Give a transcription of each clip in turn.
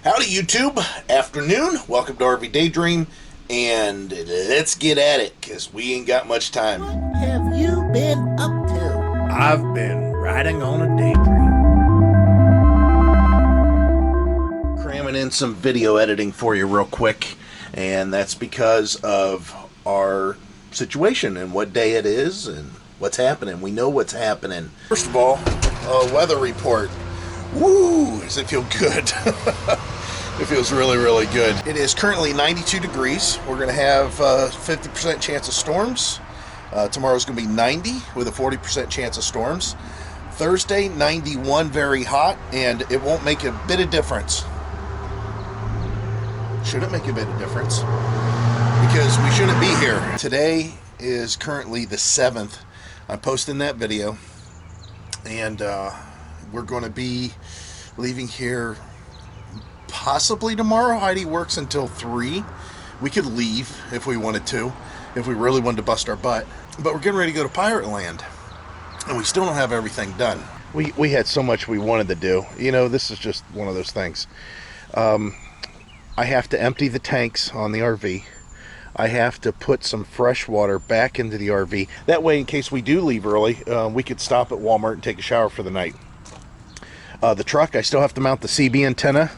Howdy YouTube, afternoon, welcome to RVdaydream, and let's get at it, because we ain't got much time. What have you been up to? I've been riding on a daydream. Cramming in some video editing for you real quick, and that's because of our situation and what day it is and what's happening. We know what's happening. First of all, weather report. Woo, does it feel good? It feels really, really good. It is currently 92 degrees. We're going to have 50% chance of storms. Tomorrow's going to be 90 with a 40% chance of storms. Thursday, 91, very hot, and it won't make a bit of difference. Shouldn't make a bit of difference because we shouldn't be here. Today is currently the 7th. I'm posting that video, and we're going to be leaving here possibly tomorrow. Heidi works until 3. We could leave if we wanted to, if we really wanted to bust our butt. But we're getting ready to go to PirateLand, and we still don't have everything done. We had so much we wanted to do. You know, this is just one of those things. I have to empty the tanks on the RV. I have to put some fresh water back into the RV. That way, in case we do leave early, we could stop at Walmart and take a shower for the night. The truck, I still have to mount the CB antenna.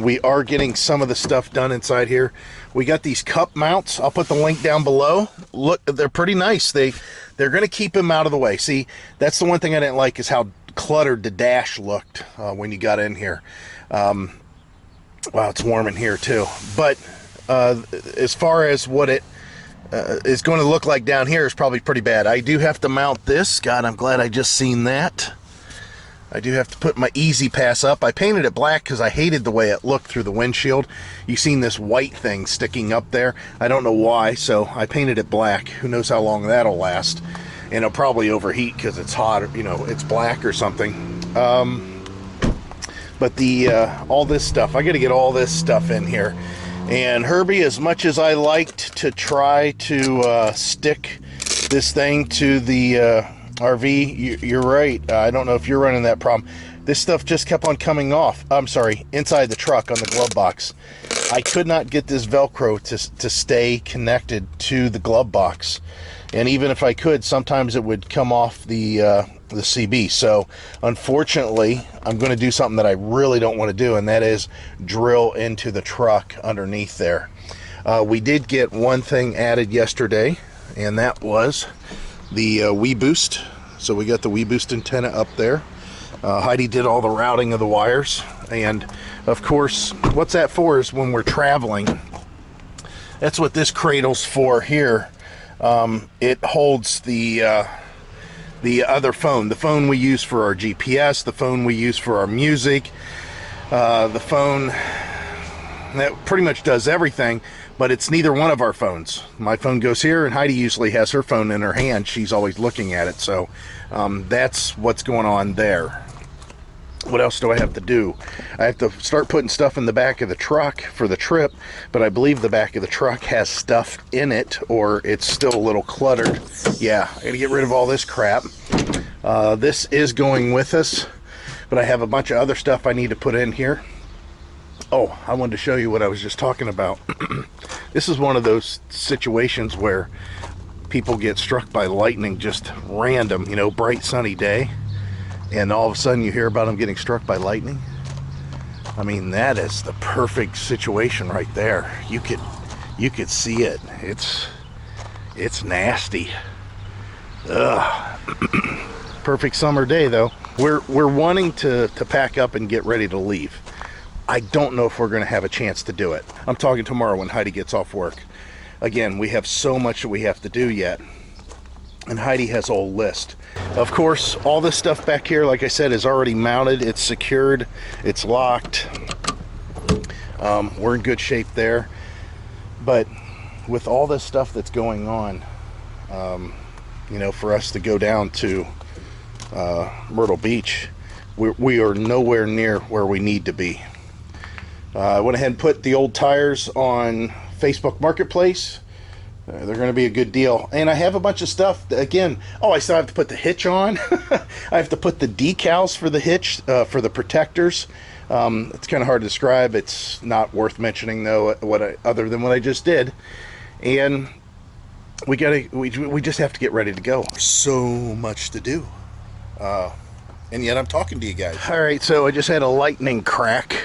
We are getting some of the stuff done inside here. We got these cup mounts. I'll put the link down below. Look, they're pretty nice. They're going to keep them out of the way. See, that's the one thing I didn't like, is how cluttered the dash looked when you got in here. Wow, it's warm in here too. But as far as what it is going to look like down here is probably pretty bad. I do have to mount this. God, I'm glad I just seen that. I do have to put my Easy Pass up. I painted it black because I hated the way it looked through the windshield. You've seen this white thing sticking up there. I don't know why, so I painted it black. Who knows how long that'll last. And it'll probably overheat because it's hot, you know, it's black or something. But all this stuff, I got to get all this stuff in here. And Herbie, as much as I liked to try to stick this thing to the RV, you're right. I don't know if you're running that problem. This stuff just kept on coming off. I'm sorry, inside the truck on the glove box. I could not get this Velcro to stay connected to the glove box. And even if I could, sometimes it would come off the CB. So unfortunately, I'm going to do something that I really don't want to do, and that is drill into the truck underneath there. We did get one thing added yesterday, and that was the WeBoost. So we got the WeBoost antenna up there. Heidi did all the routing of the wires, and of course, what's that for is when we're traveling. That's what this cradle's for here. It holds the other phone, the phone we use for our GPS, the phone we use for our music, the phone that pretty much does everything, but it's neither one of our phones. My phone goes here, and Heidi usually has her phone in her hand. She's always looking at it, so that's what's going on there. What else do I have to do? I have to start putting stuff in the back of the truck for the trip, but I believe the back of the truck has stuff in it, or it's still a little cluttered. Yeah, I gotta get rid of all this crap. This is going with us, but I have a bunch of other stuff I need to put in here. Oh, I wanted to show you what I was just talking about. This is one of those situations where people get struck by lightning just random, you know, bright sunny day, and all of a sudden you hear about them getting struck by lightning. I mean, that is the perfect situation right there. You could see it. It's nasty. Ugh. Perfect summer day though. We're wanting to pack up and get ready to leave. I don't know if we're going to have a chance to do it. I'm talking tomorrow when Heidi gets off work. Again, we have so much that we have to do yet, and Heidi has a whole list. Of course, all this stuff back here, like I said, is already mounted. It's secured. It's locked. We're in good shape there. But with all this stuff that's going on, you know, for us to go down to Myrtle Beach, we are nowhere near where we need to be. I went ahead and put the old tires on Facebook Marketplace. They're going to be a good deal. And I have a bunch of stuff. Again, oh, I still have to put the hitch on. I have to put the decals for the hitch, for the protectors. It's kind of hard to describe. It's not worth mentioning, though, other than what I just did. And we just have to get ready to go. So much to do. And yet I'm talking to you guys. All right, so I just had a lightning crack.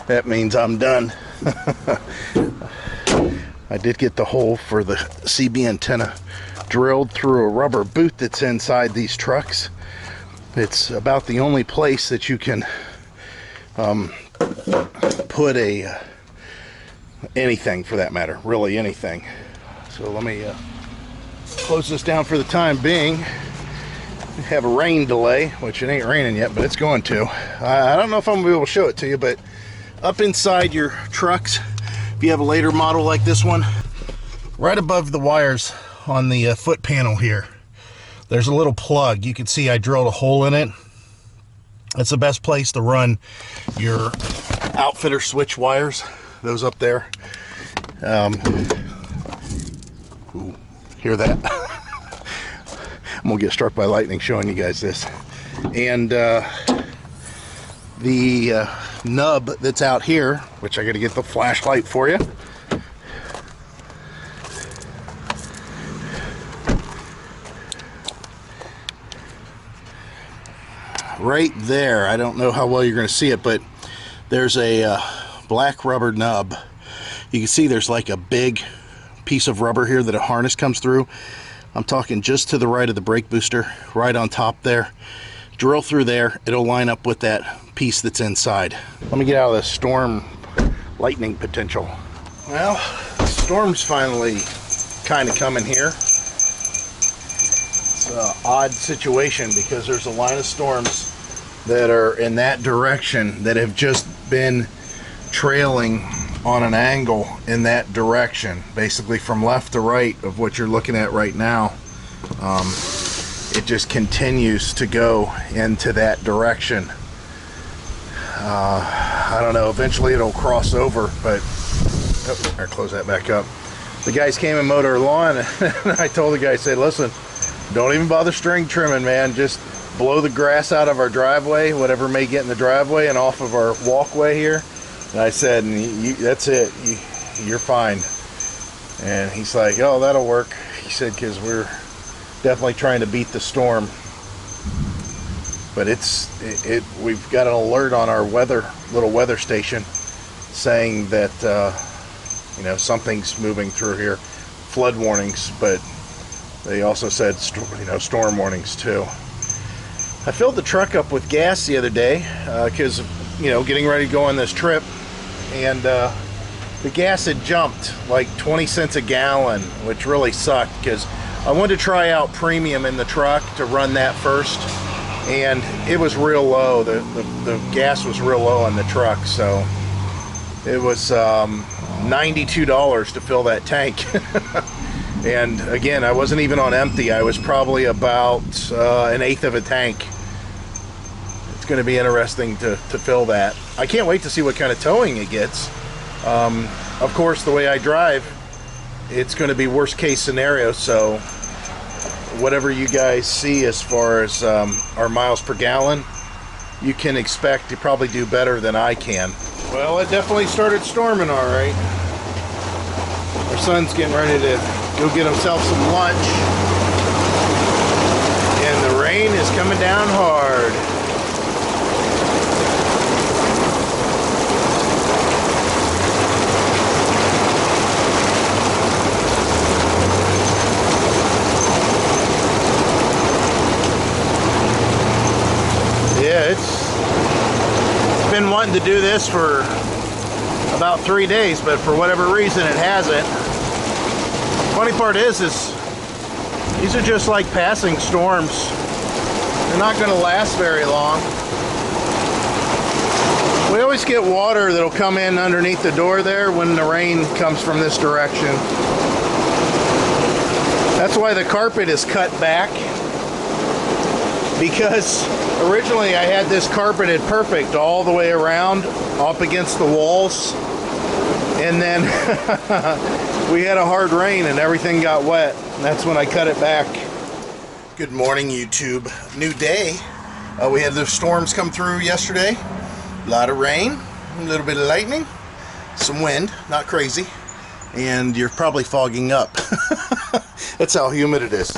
That means I'm done. I did get the hole for the CB antenna drilled through a rubber boot that's inside these trucks. It's about the only place that you can put anything, for that matter, really anything. So let me close this down for the time being. We have a rain delay, which it ain't raining yet, but it's going to. I don't know if I'm gonna be able to show it to you, but up inside your trucks, if you have a later model like this one, right above the wires on the foot panel here, there's a little plug. You can see I drilled a hole in it. That's the best place to run your outfitter switch wires, those up there. Ooh, hear that? I'm gonna get struck by lightning showing you guys this. And the nub that's out here, which I gotta get the flashlight for you. Right there, I don't know how well you're gonna see it, but there's a black rubber nub. You can see there's like a big piece of rubber here that a harness comes through. I'm talking just to the right of the brake booster, right on top there. Drill through there, it'll line up with that piece that's inside. Let me get out of this storm lightning potential. Well, the storm's finally kind of coming here. It's an odd situation because there's a line of storms that are in that direction that have just been trailing on an angle in that direction, basically from left to right of what you're looking at right now. It just continues to go into that direction. I don't know, eventually it'll cross over, but I'll close that back up. The guys came and mowed our lawn, and I told the guy, I said, listen, don't even bother string trimming, man, just blow the grass out of our driveway, whatever may get in the driveway and off of our walkway here. And I said, that's it, you're fine. And he's like, oh, that'll work. He said, because we're definitely trying to beat the storm. But we've got an alert on our little weather station saying that something's moving through here. Flood warnings, but they also said storm warnings too. I filled the truck up with gas the other day because getting ready to go on this trip, and the gas had jumped like 20 cents a gallon, which really sucked because I wanted to try out premium in the truck to run that first, and it was real low. The gas was real low on the truck, so it was $92 to fill that tank. And again, I wasn't even on empty. I was probably about an eighth of a tank. It's going to be interesting to fill that. I can't wait to see what kind of towing it gets. Of course, the way I drive, it's going to be worst case scenario, so whatever you guys see as far as our miles per gallon, you can expect to probably do better than I can. Well, it definitely started storming, all right. Our son's getting ready to go get himself some lunch, and the rain is coming down hard. Yeah, it's been wanting to do this for about 3 days, but for whatever reason it hasn't. Funny part is these are just like passing storms. They're not going to last very long. We always get water that'll come in underneath the door there when the rain comes from this direction. That's why the carpet is cut back, because originally I had this carpeted perfect all the way around up against the walls, and then we had a hard rain and everything got wet. And that's when I cut it back. Good morning, YouTube. New day. We had the storms come through yesterday. A lot of rain, a little bit of lightning, some wind, not crazy. And you're probably fogging up. That's how humid it is.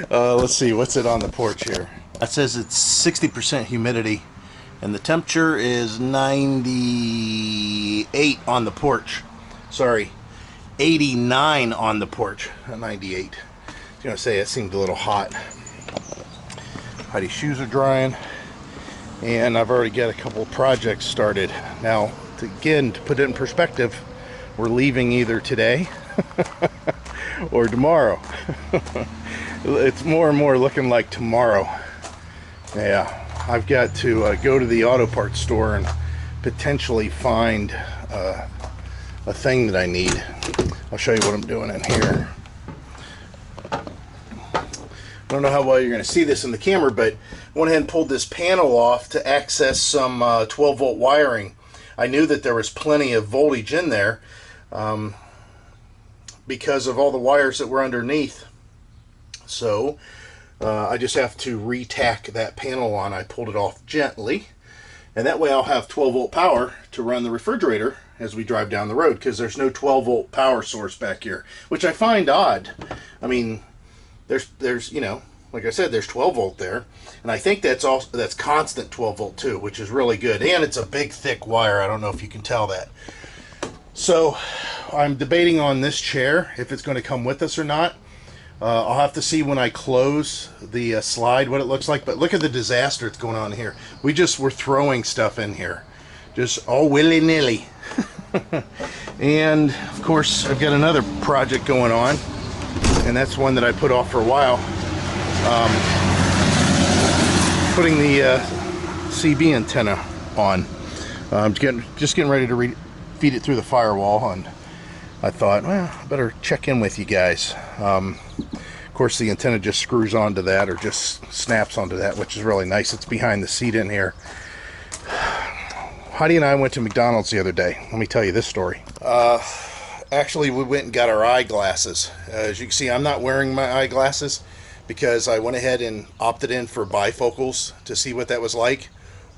Let's see, what's it on the porch here? That says it's 60% humidity. And the temperature is 98 on the porch. Sorry, 89 on the porch, not 98. I was going to say it seemed a little hot. Heidi's shoes are drying. And I've already got a couple of projects started. Now, to put it in perspective, we're leaving either today or tomorrow. It's more and more looking like tomorrow. Yeah. I've got to go to the auto parts store and potentially find a thing that I need. I'll show you what I'm doing in here. I don't know how well you're going to see this in the camera, but I went ahead and pulled this panel off to access some 12 volt wiring. I knew that there was plenty of voltage in there because of all the wires that were underneath. So I just have to re-tack that panel on. I pulled it off gently, and that way I'll have 12 volt power to run the refrigerator as we drive down the road, because there's no 12 volt power source back here, which I find odd. I mean, there's you know, like I said, there's 12 volt there, and I think that's constant 12 volt too, which is really good. And it's a big thick wire. I don't know if you can tell that. So I'm debating on this chair, if it's going to come with us or not. I'll have to see when I close the slide what it looks like. But look at the disaster that's going on here. We just were throwing stuff in here, just all willy-nilly. And of course I've got another project going on, and that's one that I put off for a while. Putting the CB antenna on. I'm just getting ready to feed it through the firewall, and I thought, well, I better check in with you guys. Of course, the antenna just screws onto that, or just snaps onto that, which is really nice. It's behind the seat in here. Heidi and I went to McDonald's the other day. Let me tell you this story. Actually, we went and got our eyeglasses. As you can see, I'm not wearing my eyeglasses because I went ahead and opted in for bifocals to see what that was like.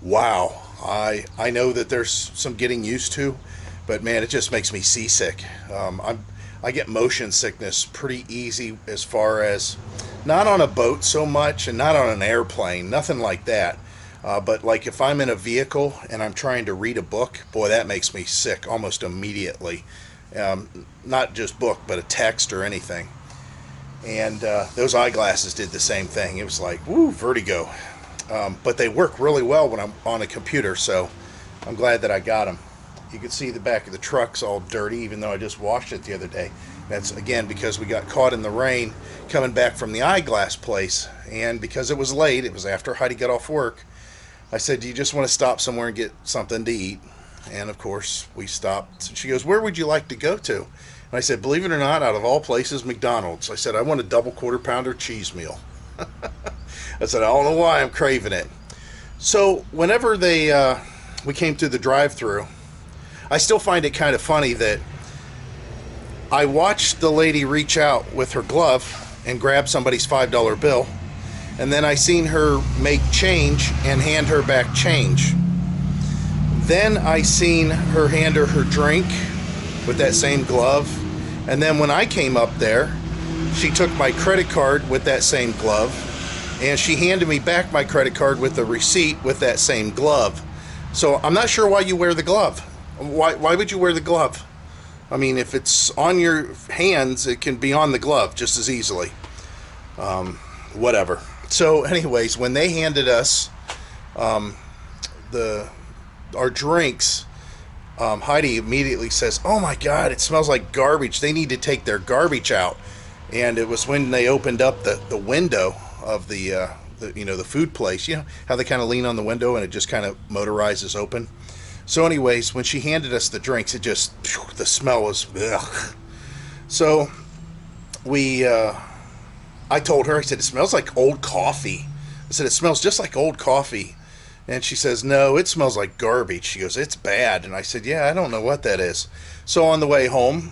Wow. I know that there's some getting used to, but man, it just makes me seasick. I get motion sickness pretty easy, as far as not on a boat so much, and not on an airplane, nothing like that. But like if I'm in a vehicle and I'm trying to read a book, boy, that makes me sick almost immediately. Not just book, but a text or anything. And those eyeglasses did the same thing. It was like, woo, vertigo. But they work really well when I'm on a computer, so I'm glad that I got them. You can see the back of the truck's all dirty, even though I just washed it the other day. That's, again, because we got caught in the rain coming back from the eyeglass place. And because it was late, it was after Heidi got off work, I said, do you just want to stop somewhere and get something to eat? And, of course, we stopped. She goes, where would you like to go to? And I said, believe it or not, out of all places, McDonald's. I said, I want a double quarter pounder cheese meal. I said, I don't know why I'm craving it. So whenever we came through the drive-thru, I still find it kind of funny that I watched the lady reach out with her glove and grab somebody's $5 bill, and then I seen her make change and hand her back change. Then I seen her hand her drink with that same glove, and then when I came up there, she took my credit card with that same glove, and she handed me back my credit card with the receipt with that same glove. So I'm not sure why you wear the glove. Why would you wear the glove? I mean, if it's on your hands, it can be on the glove just as easily. Whatever. So anyways, when they handed us our drinks, Heidi immediately says, oh my God, it smells like garbage. They need to take their garbage out. And it was when they opened up the window of the food place. You know how they kind of lean on the window and it just kind of motorizes open. So anyways, when she handed us the drinks, it just, the smell was, ugh. So I told her, I said, it smells like old coffee. I said, it smells just like old coffee. And she says, no, it smells like garbage. She goes, it's bad. And I said, yeah, I don't know what that is. So on the way home,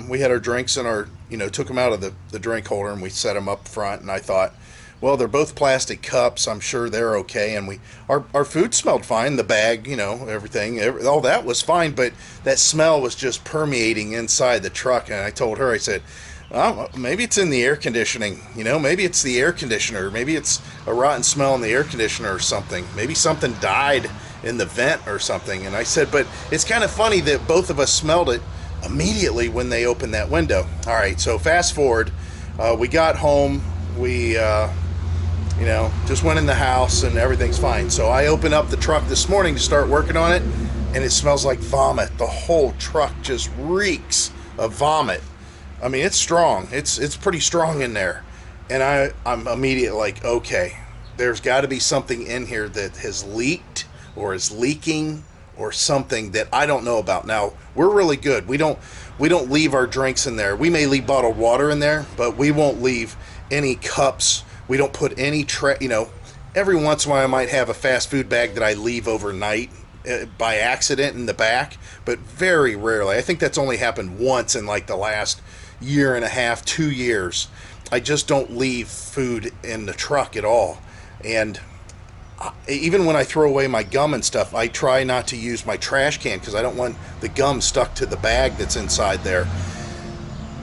we had our drinks and our, took them out of the drink holder and we set them up front. And I thought, well, they're both plastic cups. I'm sure they're okay. And our food smelled fine. The bag, everything, all that was fine. But that smell was just permeating inside the truck. And I told her, I said, well, maybe it's in the air conditioning. Maybe it's the air conditioner. Maybe it's a rotten smell in the air conditioner or something. Maybe something died in the vent or something. And I said, but it's kind of funny that both of us smelled it immediately when they opened that window. All right, so fast forward. We got home. We just went in the house and everything's fine. So I opened up the truck this morning to start working on it, and it smells like vomit. The whole truck just reeks of vomit. I mean, it's strong. It's pretty strong in there. And I'm immediately like, okay, there's got to be something in here that has leaked or is leaking or something that I don't know about. Now, we're really good. We don't leave our drinks in there. We may leave bottled water in there, but we won't leave any cups. We don't put any every once in a while I might have a fast food bag that I leave overnight by accident in the back, but very rarely. I think that's only happened once in like the last year and a half, 2 years. I just don't leave food in the truck at all. And even when I throw away my gum and stuff, I try not to use my trash can because I don't want the gum stuck to the bag that's inside there.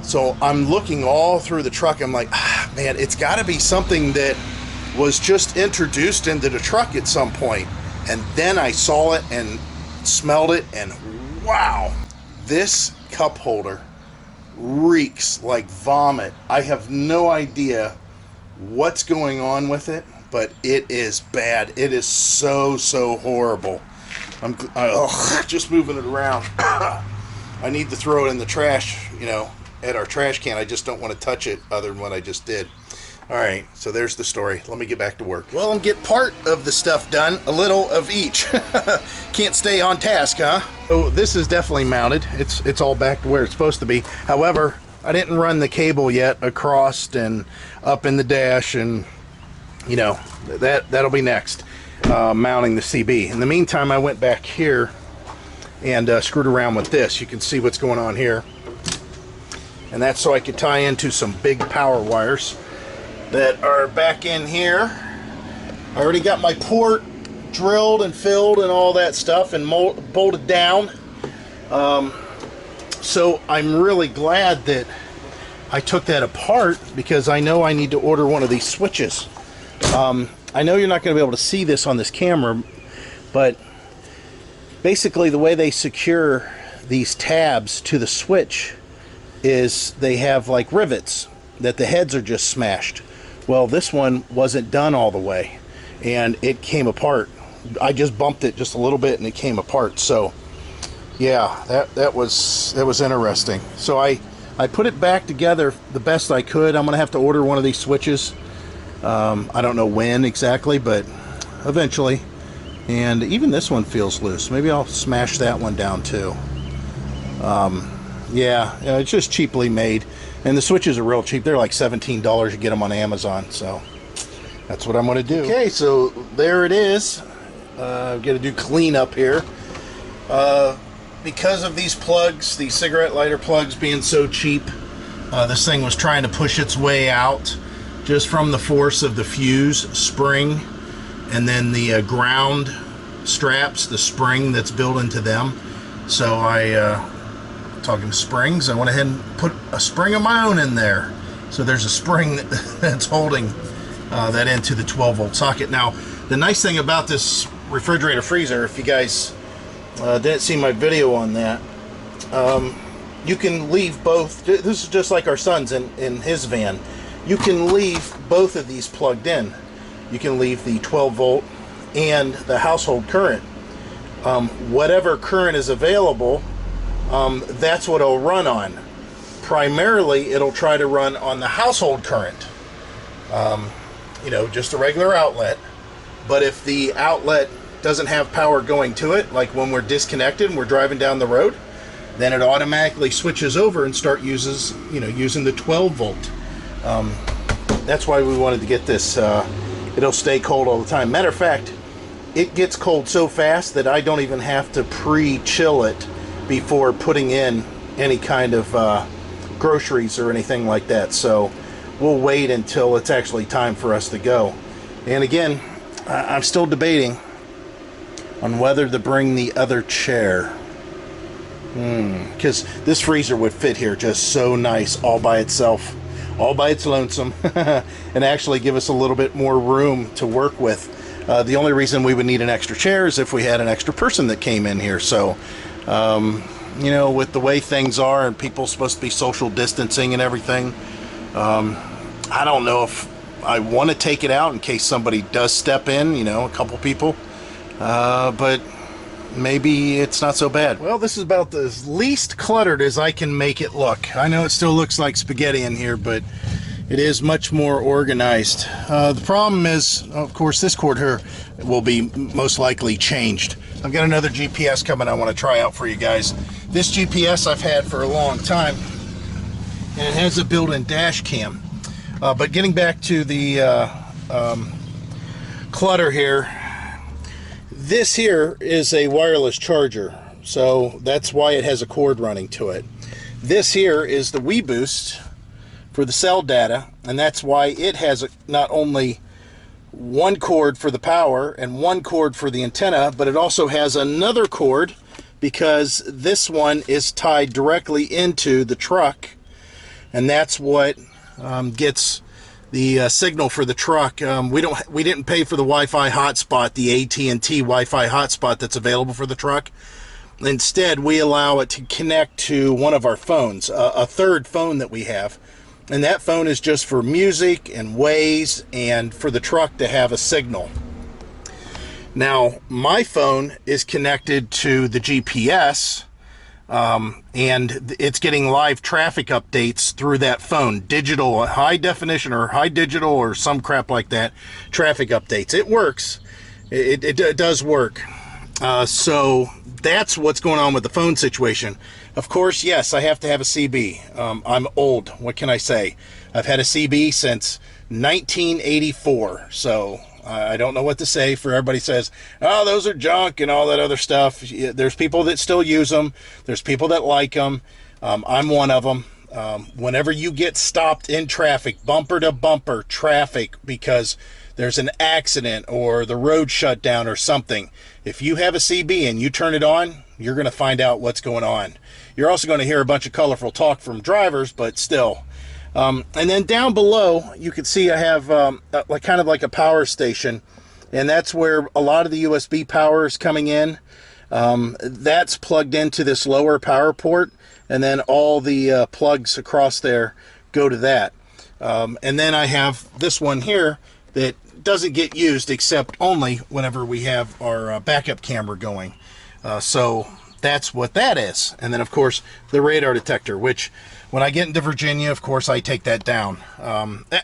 So I'm looking all through the truck. I'm like, man, it's got to be something that was just introduced into the truck at some point. And then I saw it and smelled it, and wow, this cup holder reeks like vomit. I have no idea what's going on with it, but it is bad. It is so horrible. Just moving it around. I need to throw it in the trash, at our trash can. I just don't want to touch it other than what I just did. All right, so there's the story. Let me get back to work. Well, and get part of the stuff done, a little of each. Can't stay on task, huh? So this is definitely mounted. It's all back to where it's supposed to be. However, I didn't run the cable yet across and up in the dash, and that'll be next, mounting the CB. In the meantime, I went back here and screwed around with this. You can see what's going on here. And that's so I could tie into some big power wires that are back in here. I already got my port drilled and filled and all that stuff and bolted down. So I'm really glad that I took that apart, because I know I need to order one of these switches. I know you're not going to be able to see this on this camera, but basically the way they secure these tabs to the switch is they have like rivets that the heads are just smashed. Well, this one wasn't done all the way and it came apart. I just bumped it just a little bit and it came apart. So yeah, that was interesting. So I put it back together the best I could. I'm gonna have to order one of these switches. I don't know when exactly, but eventually. And even this one feels loose. Maybe I'll smash that one down too. Yeah, it's just cheaply made, and the switches are real cheap. They're like $17. You get them on Amazon, so that's what I'm going to do. Okay, so there it is. I've got to do cleanup here. Because of these plugs, these cigarette lighter plugs being so cheap, this thing was trying to push its way out just from the force of the fuse spring, and then the ground straps, the spring that's built into them. So talking springs, I went ahead and put a spring of my own in there. So there's a spring that's holding that into the 12-volt socket. Now, the nice thing about this refrigerator freezer, if you guys didn't see my video on that, you can leave both. This is just like our son's in his van. You can leave both of these plugged in. You can leave the 12-volt and the household current. Whatever current is available, that's what it'll run on. Primarily, it'll try to run on the household current. Just a regular outlet. But if the outlet doesn't have power going to it, like when we're disconnected and we're driving down the road, then it automatically switches over and using the 12-volt. That's why we wanted to get this. It'll stay cold all the time. Matter of fact, it gets cold so fast that I don't even have to pre-chill it before putting in any kind of groceries or anything like that. So we'll wait until it's actually time for us to go. And again, I'm still debating on whether to bring the other chair. Because this freezer would fit here just so nice all by itself, all by its lonesome, and actually give us a little bit more room to work with. The only reason we would need an extra chair is if we had an extra person that came in here. So, you know, with the way things are and people supposed to be social distancing and everything, I don't know if I want to take it out in case somebody does step in, you know, a couple people, but maybe it's not so bad. Well, this is about as least cluttered as I can make it look. I know it still looks like spaghetti in here, but it is much more organized. The problem is, of course, this cord here will be most likely changed. I've got another GPS coming I want to try out for you guys. This GPS I've had for a long time, and it has a built-in dash cam. But getting back to the clutter here, this here is a wireless charger, so that's why it has a cord running to it. This here is the WeBoost for the cell data, and that's why it has not only one cord for the power and one cord for the antenna, but it also has another cord because this one is tied directly into the truck, and that's what gets the signal for the truck. We didn't pay for the Wi-Fi hotspot, the AT&T Wi-Fi hotspot that's available for the truck. Instead, we allow it to connect to one of our phones, a third phone that we have, and that phone is just for music and Waze and for the truck to have a signal. Now, my phone is connected to the GPS, and it's getting live traffic updates through that phone, digital, high definition or high digital or some crap like that, traffic updates. It works. It does work. So that's what's going on with the phone situation. Of course, yes, I have to have a CB. I'm old. What can I say? I've had a CB since 1984. So I don't know what to say. For everybody says, oh, those are junk and all that other stuff. There's people that still use them. There's people that like them. I'm one of them. Whenever you get stopped in traffic, bumper to bumper traffic, because there's an accident or the road shut down or something, if you have a CB and you turn it on, you're going to find out what's going on. You're also going to hear a bunch of colorful talk from drivers, but still. And then down below, you can see I have kind of like a power station, and that's where a lot of the USB power is coming in. That's plugged into this lower power port, and then all the plugs across there go to that. And then I have this one here that doesn't get used except only whenever we have our backup camera going. So that's what that is. And then, of course, the radar detector, which when I get into Virginia, of course, I take that down.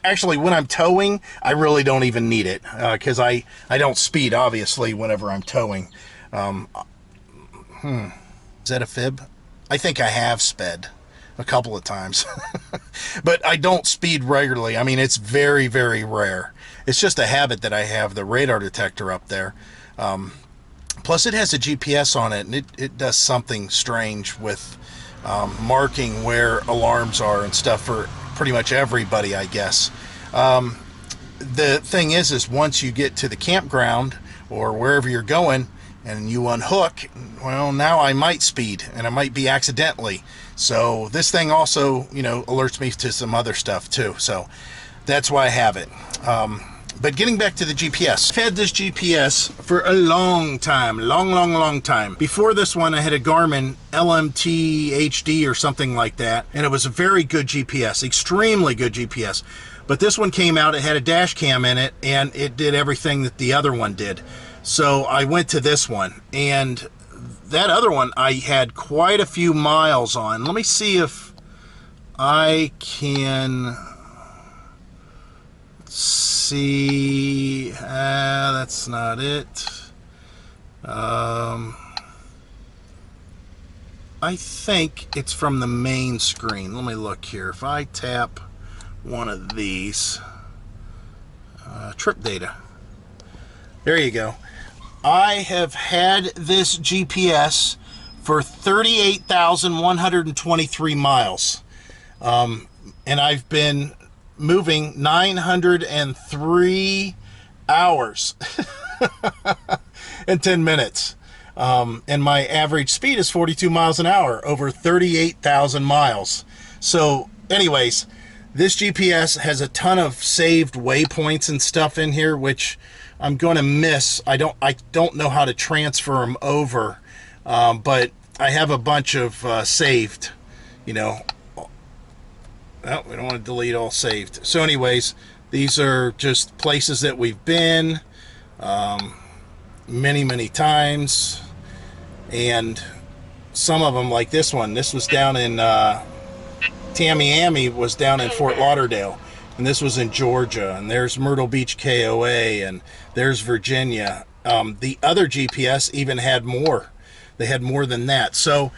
Actually, when I'm towing, I really don't even need it because I don't speed, obviously, whenever I'm towing. Is that a fib? I think I have sped a couple of times. But I don't speed regularly. I mean, it's very, very rare. It's just a habit that I have the radar detector up there. Plus, it has a GPS on it, and it does something strange with marking where alarms are and stuff for pretty much everybody, I guess. The thing is once you get to the campground or wherever you're going and you unhook, well, now I might speed, and I might be accidentally. So this thing also, you know, alerts me to some other stuff too. So that's why I have it. But getting back to the GPS, I've had this GPS for a long time, long time. Before this one, I had a Garmin LMT HD or something like that, and it was a very good GPS, extremely good GPS. But this one came out, it had a dash cam in it, and it did everything that the other one did. So I went to this one, and that other one I had quite a few miles on. Let me see if I can see. That's not it. I think it's from the main screen. Let me look here. If I tap one of these, trip data. There you go. I have had this GPS for 38,123 miles. And I've been moving 903 hours and 10 minutes. And my average speed is 42 miles an hour over 38,000 miles. So anyways, this GPS has a ton of saved waypoints and stuff in here, which I'm going to miss. I don't know how to transfer them over, but I have a bunch of saved, you know. Oh, we don't want to delete all saved. So anyways, these are just places that we've been many times. And some of them, like this one, this was down in Tamiami, was down in Fort Lauderdale, and this was in Georgia, and there's Myrtle Beach KOA, and there's Virginia. The other GPS even had more. They had more than that. So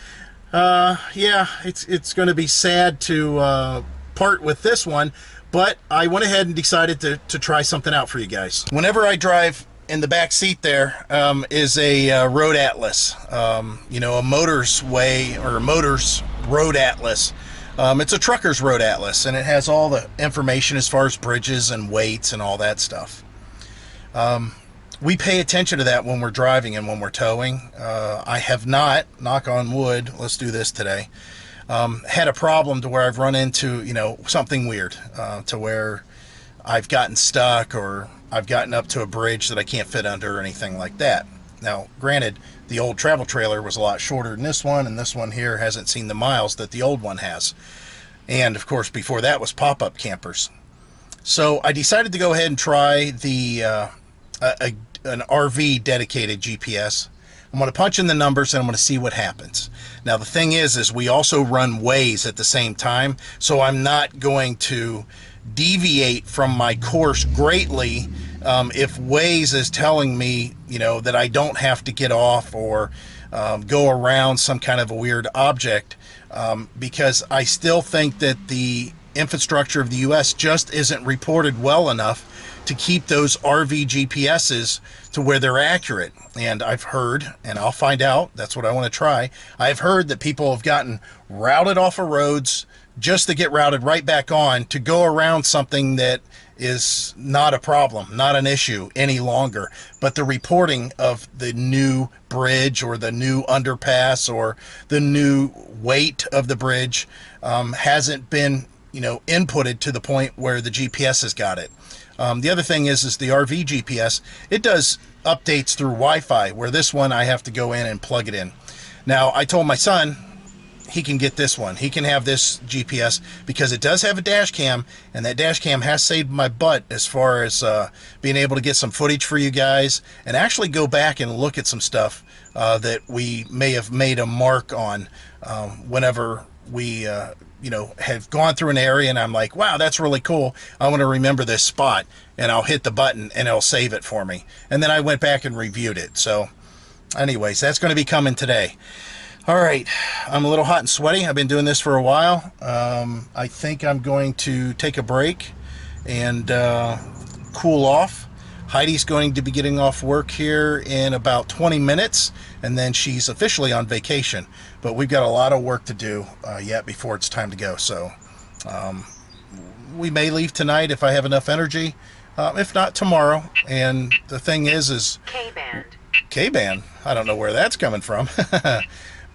yeah, it's going to be sad to part with this one, but I went ahead and decided to try something out for you guys. Whenever I drive, in the back seat there is a road atlas, you know, a motor's way or a motor's road atlas. It's a trucker's road atlas, and it has all the information as far as bridges and weights and all that stuff. We pay attention to that when we're driving and when we're towing. I have not, knock on wood, let's do this today, had a problem to where I've run into, you know, something weird, to where I've gotten stuck or I've gotten up to a bridge that I can't fit under or anything like that. Now, granted, the old travel trailer was a lot shorter than this one, and this one here hasn't seen the miles that the old one has. And, of course, before that was pop-up campers. So I decided to go ahead and try the an RV dedicated GPS. I'm going to punch in the numbers and I'm going to see what happens. Now, the thing is we also run Waze at the same time, so I'm not going to deviate from my course greatly if Waze is telling me, you know, that I don't have to get off or go around some kind of a weird object, because I still think that the infrastructure of the U.S. just isn't reported well enough to keep those RV GPSs to where they're accurate. And I've heard, and I'll find out, that's what I want to try, I've heard that people have gotten routed off of roads just to get routed right back on to go around something that is not a problem, not an issue any longer. But the reporting of the new bridge or the new underpass or the new weight of the bridge hasn't been, you know, inputted to the point where the GPS has got it. The other thing is the RV GPS, it does updates through Wi-Fi, where this one I have to go in and plug it in. Now, I told my son he can get this one. He can have this GPS because it does have a dash cam, and that dash cam has saved my butt as far as being able to get some footage for you guys and actually go back and look at some stuff that we may have made a mark on whenever we you know, have gone through an area and I'm like, wow, that's really cool, I want to remember this spot, and I'll hit the button and it'll save it for me. And then I went back and reviewed it. So anyways, that's going to be coming today. All right, I'm a little hot and sweaty. I've been doing this for a while. I think I'm going to take a break and cool off. Heidi's going to be getting off work here in about 20 minutes, and then she's officially on vacation. But we've got a lot of work to do yet before it's time to go. So we may leave tonight if I have enough energy. If not, tomorrow. And the thing is K-Band. K-Band? I don't know where that's coming from.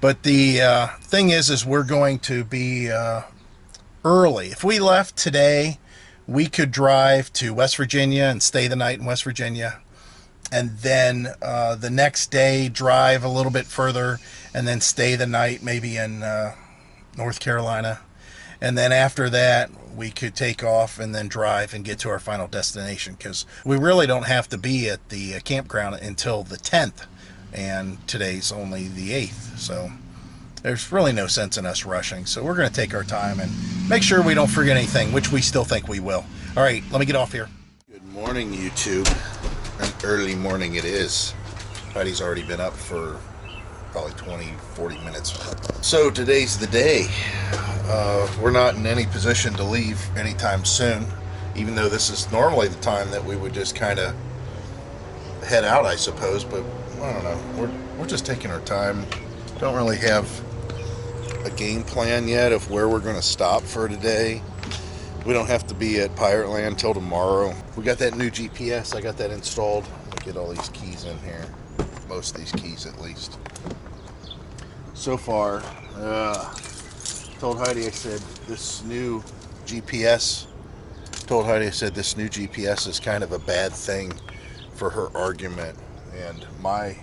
But the thing is we're going to be early. If we left today, we could drive to West Virginia and stay the night in West Virginia, and then the next day drive a little bit further and then stay the night maybe in North Carolina. And then after that, we could take off and then drive and get to our final destination, because we really don't have to be at the campground until the 10th. And today's only the 8th, so there's really no sense in us rushing. So we're going to take our time and make sure we don't forget anything, which we still think we will. All right, let me get off here. Good morning, YouTube. An early morning it is. Heidi's already been up for probably 20-40 minutes. So today's the day. We're not in any position to leave anytime soon, even though this is normally the time that we would just kind of head out, I suppose. But I don't know. We're just taking our time. Don't really have a game plan yet of where we're going to stop for today. We don't have to be at PirateLand till tomorrow. We got that new GPS. I got that installed. Let me get all these keys in here. Most of these keys, at least. So far, told Heidi, I said, this new GPS. Told Heidi, I said, this new GPS is kind of a bad thing for her argument. And my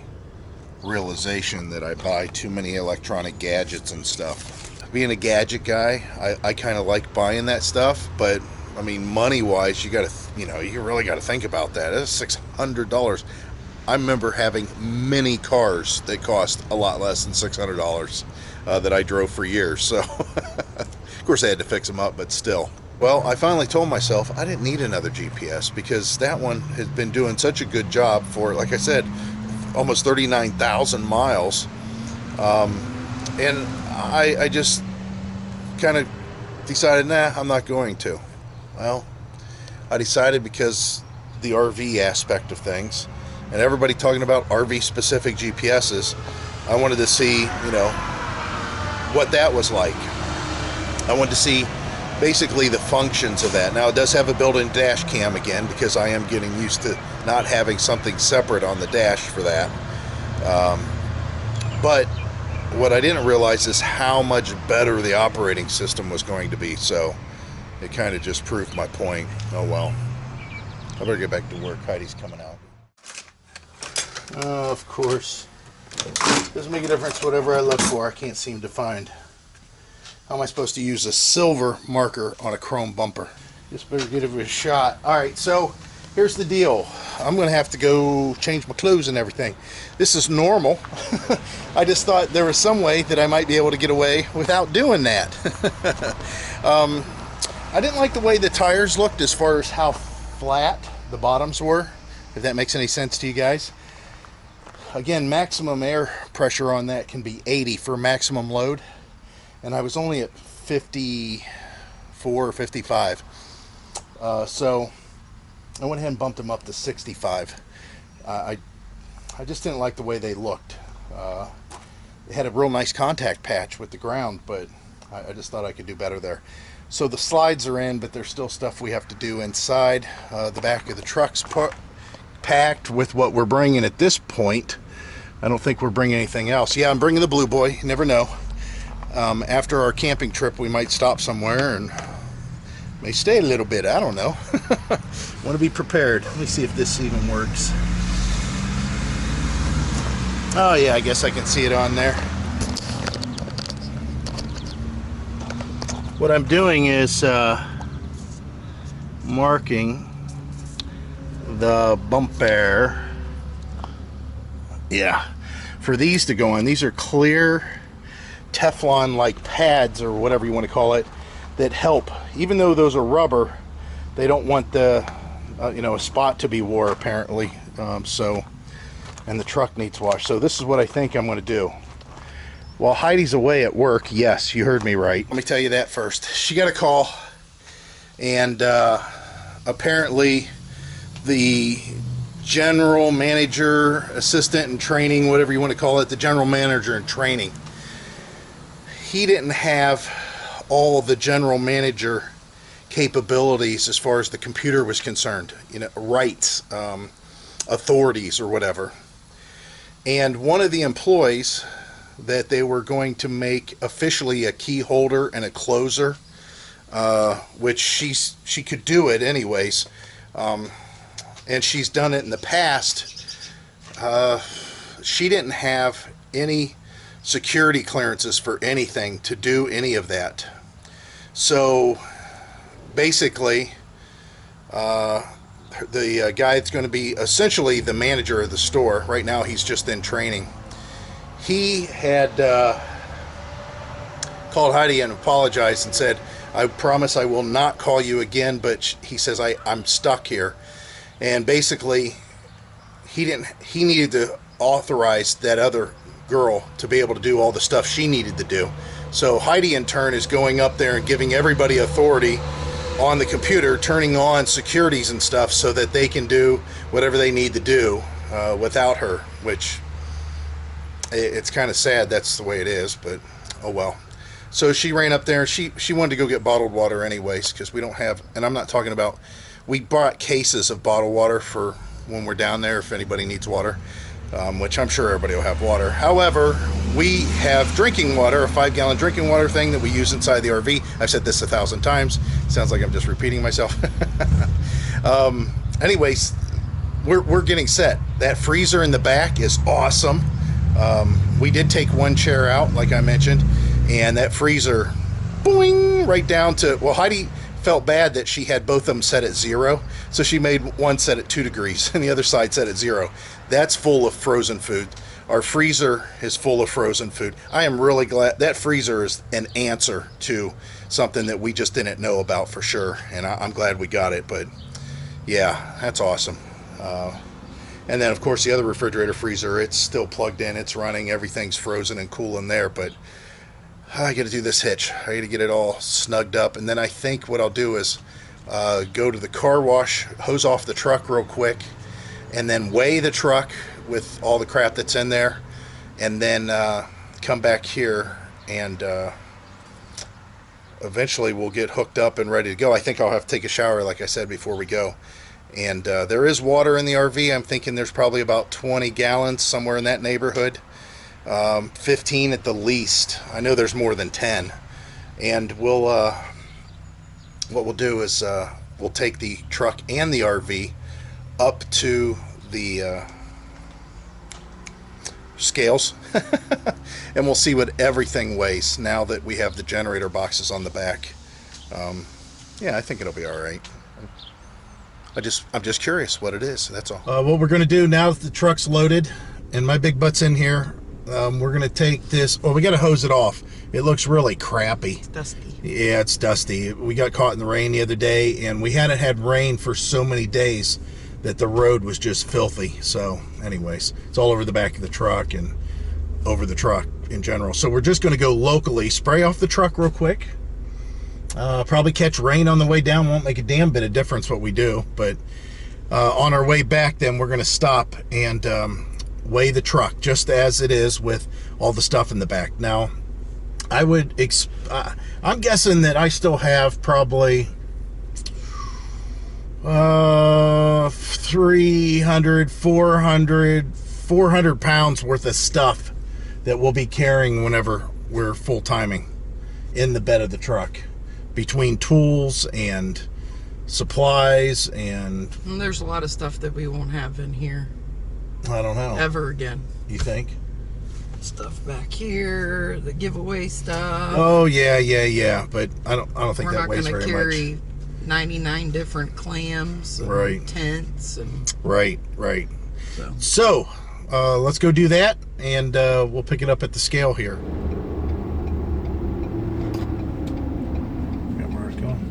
realization that I buy too many electronic gadgets and stuff. Being a gadget guy, I kind of like buying that stuff, but I mean, money-wise, you really got to think about that. It's $600. I remember having many cars that cost a lot less than $600 that I drove for years. So, of course, I had to fix them up, but still. Well, I finally told myself I didn't need another GPS because that one has been doing such a good job for, like I said, almost 39,000 miles. And I just kind of decided, nah, I'm not going to. Well, I decided because the RV aspect of things, and everybody talking about RV specific GPSs, I wanted to see, what that was like. I wanted to see basically the functions of that. Now, it does have a built-in dash cam again, because I am getting used to not having something separate on the dash for that. But what I didn't realize is how much better the operating system was going to be. So it kind of just proved my point. Oh well. I better get back to work. Heidi's coming out. Of course. Doesn't make a difference whatever I look for. I can't seem to find. How am I supposed to use a silver marker on a chrome bumper? Just better give it a shot. Alright, so here's the deal. I'm going to have to go change my clothes and everything. This is normal. I just thought there was some way that I might be able to get away without doing that. I didn't like the way the tires looked as far as how flat the bottoms were, if that makes any sense to you guys. Again, maximum air pressure on that can be 80 for maximum load. And I was only at 54 or 55. So I went ahead and bumped them up to 65. I just didn't like the way they looked. It had a real nice contact patch with the ground, but I just thought I could do better there. So the slides are in, but there's still stuff we have to do inside. The back of the truck's packed with what we're bringing at this point. I don't think we're bringing anything else. Yeah, I'm bringing the Blue Boy. You never know. After our camping trip, we might stop somewhere and may stay a little bit. I don't know. Want to be prepared. Let me see if this even works. Oh yeah, I guess I can see it on there. What I'm doing is marking the bumper. Yeah, for these to go on. These are clear Teflon like pads, or whatever you want to call it, that help. Even though those are rubber, they don't want the a spot to be wore apparently. And the truck needs washed. So this is what I think I'm going to do. While Heidi's away at work, yes, you heard me right. Let me tell you that first. She got a call, and apparently the general manager, assistant in training, whatever you want to call it, the general manager in training, he didn't have all the general manager capabilities as far as the computer was concerned, rights, authorities or whatever. And one of the employees that they were going to make officially a key holder and a closer, which she could do it anyways, and she's done it in the past. She didn't have any security clearances for anything to do any of that. So basically, the guy that's going to be essentially the manager of the store, right now he's just in training, he had called Heidi and apologized and said, I promise I will not call you again, but he says I'm stuck here. And basically he needed to authorize that other girl to be able to do all the stuff she needed to do. So Heidi in turn is going up there and giving everybody authority on the computer, turning on securities and stuff so that they can do whatever they need to do without her, which it's kind of sad that's the way it is, but oh well. So she ran up there. She wanted to go get bottled water anyways, because we don't have, and I'm not talking about, we bought cases of bottled water for when we're down there if anybody needs water, which I'm sure everybody will have water. However, we have drinking water, a 5-gallon drinking water thing that we use inside the RV. I've said this 1,000 times. Sounds like I'm just repeating myself. Anyways, we're getting set. That freezer in the back is awesome. We did take one chair out, like I mentioned, and that freezer, boing, right down to, well, Heidi felt bad that she had both of them set at 0, so she made one set at 2 degrees and the other side set at 0. That's full of frozen food. Our freezer is full of frozen food. I am really glad that freezer is an answer to something that we just didn't know about for sure, and I'm glad we got it. But yeah, that's awesome. And then of course the other refrigerator freezer, it's still plugged in, it's running, everything's frozen and cool in there. But I got to do this hitch. I got to get it all snugged up, and then I think what I'll do is go to the car wash, hose off the truck real quick, and then weigh the truck with all the crap that's in there, and then come back here, and eventually we'll get hooked up and ready to go. I think I'll have to take a shower, like I said, before we go. And there is water in the RV. I'm thinking there's probably about 20 gallons, somewhere in that neighborhood. 15 at the least. I know there's more than 10. And we'll what we'll do is we'll take the truck and the RV up to the scales and we'll see what everything weighs now that we have the generator boxes on the back. Yeah, I think it'll be all right. I'm just curious what it is, that's all. What we're going to do now that the truck's loaded and my big butt's in here, we're going to take this, oh, we got to hose it off. It looks really crappy. It's dusty. Yeah, it's dusty. We got caught in the rain the other day, and we hadn't had rain for so many days that the road was just filthy. So anyways, it's all over the back of the truck and over the truck in general. So we're just going to go locally, spray off the truck real quick. Probably catch rain on the way down. Won't make a damn bit of difference what we do. But on our way back, then we're going to stop and weigh the truck just as it is with all the stuff in the back. Now, I'm guessing that I still have probably 300, 400 pounds worth of stuff that we'll be carrying whenever we're full timing in the bed of the truck, between tools and supplies. And there's a lot of stuff that we won't have in here. I don't know. Ever again. You think? Stuff back here, the giveaway stuff. Oh yeah. But I don't think that weighs very much. We're not going to carry 99 different clams and right. tents and right. So let's go do that, and we'll pick it up at the scale here. Got Mark going.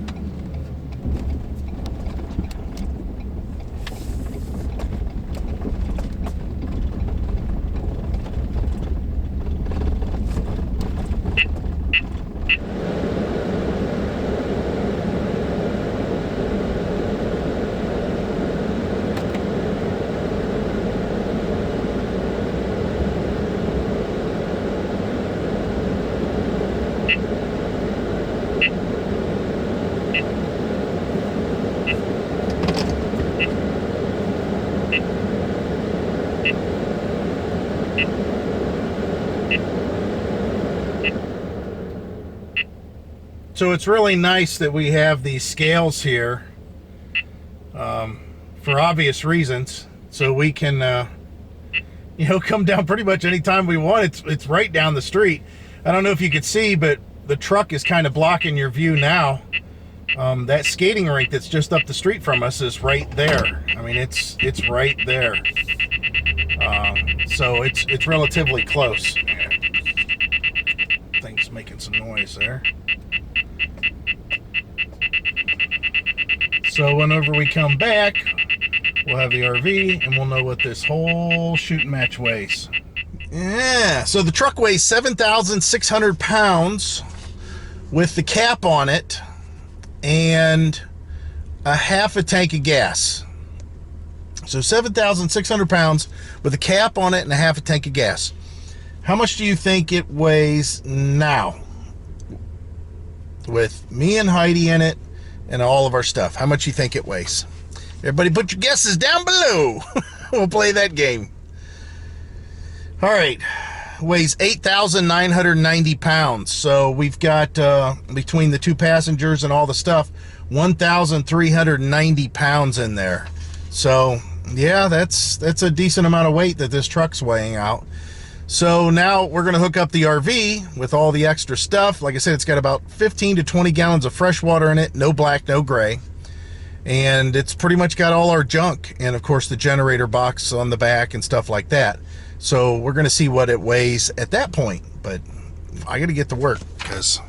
So it's really nice that we have these scales here for obvious reasons, so we can come down pretty much anytime we want. It's right down the street. I don't know if you can see, but the truck is kind of blocking your view now. That skating rink that's just up the street from us is right there. I mean, it's right there. So it's relatively close. Thing's making some noise there. So whenever we come back, we'll have the RV and we'll know what this whole shooting match weighs. Yeah, so the truck weighs 7,600 pounds with the cap on it and a half a tank of gas. So 7,600 pounds with a cap on it and a half a tank of gas. How much do you think it weighs now? With me and Heidi in it and all of our stuff. How much do you think it weighs? Everybody put your guesses down below. We'll play that game. All right. Weighs 8,990 pounds. So we've got, between the two passengers and all the stuff, 1,390 pounds in there. So, yeah, that's a decent amount of weight that this truck's weighing out. So now we're going to hook up the RV with all the extra stuff. Like I said, it's got about 15 to 20 gallons of fresh water in it. No black, no gray. And it's pretty much got all our junk. And, of course, the generator box on the back and stuff like that. So we're going to see what it weighs at that point. But I got to get to work because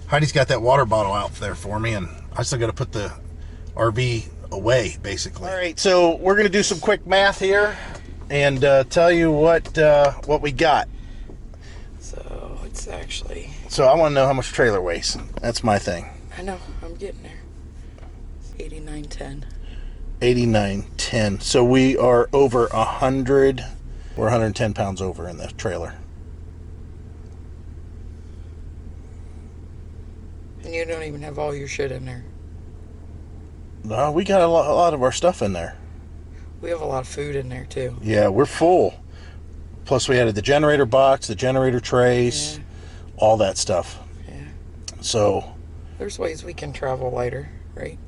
Heidi's got that water bottle out there for me. And I still got to put the RV away, basically. All right, so we're going to do some quick math here and tell you what we got. So it's actually... So I want to know how much the trailer weighs. That's my thing. I know, I'm getting there. It's 89.10. 89.10. So we are over 100. We're 110 pounds over in the trailer. And you don't even have all your shit in there. No, we got a lot of our stuff in there. We have a lot of food in there too. Yeah, we're full. Plus we added the generator box, the generator trays, all that stuff. Yeah. So there's ways we can travel lighter, right?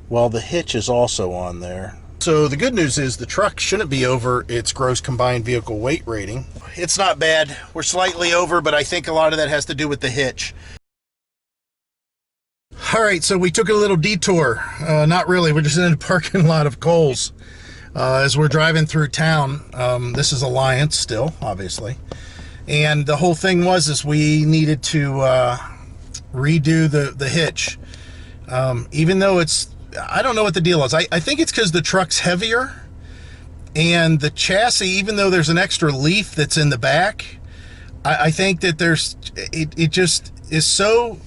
Well, the hitch is also on there. So the good news is the truck shouldn't be over its gross combined vehicle weight rating. It's not bad. We're slightly over, but I think a lot of that has to do with the hitch. All right, so we took a little detour. Not really. We're just in a parking lot of Kohl's as we're driving through town. This is Alliance still, obviously. And the whole thing was we needed to redo the hitch. Even though I don't know what the deal is. I think it's because the truck's heavier. And the chassis, even though there's an extra leaf that's in the back, I think that it just is so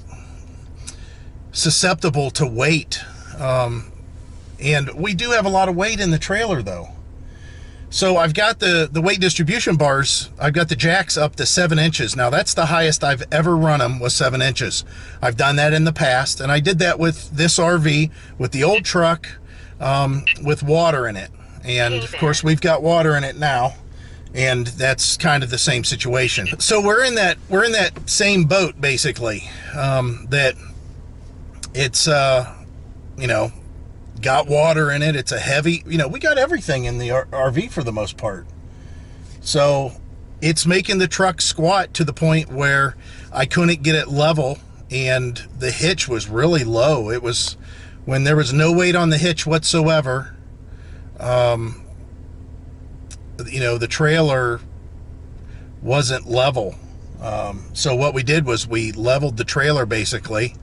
susceptible to weight, and we do have a lot of weight in the trailer though. So I've got the weight distribution bars. I've got the jacks up to 7 inches. Now that's the highest I've ever run them, was 7 inches. I've done that in the past, and I did that with this RV, with the old truck, with water in it. And of course we've got water in it now, and that's kind of the same situation. So we're in that same boat basically, that it's got water in it. It's a heavy, we got everything in the RV for the most part. So it's making the truck squat to the point where I couldn't get it level, and the hitch was really low. It was when there was no weight on the hitch whatsoever. The trailer wasn't level. So what we did was we leveled the trailer basically,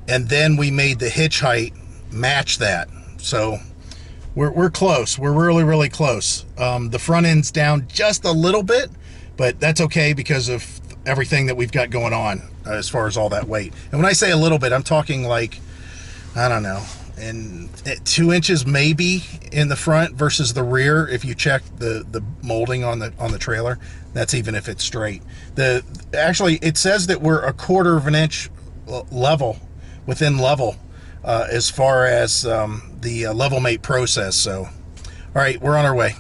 and then we made the hitch height match that. So we're close. We're really, really close. The front end's down just a little bit, but that's okay because of everything that we've got going on as far as all that weight. And when I say a little bit, I'm talking like, I don't know, and 2 inches maybe in the front versus the rear. If you check the molding on the trailer, that's even if it's straight. Actually it says that we're 1/4 of an inch level, within level, as far as the level mate process. So all right, we're on our way.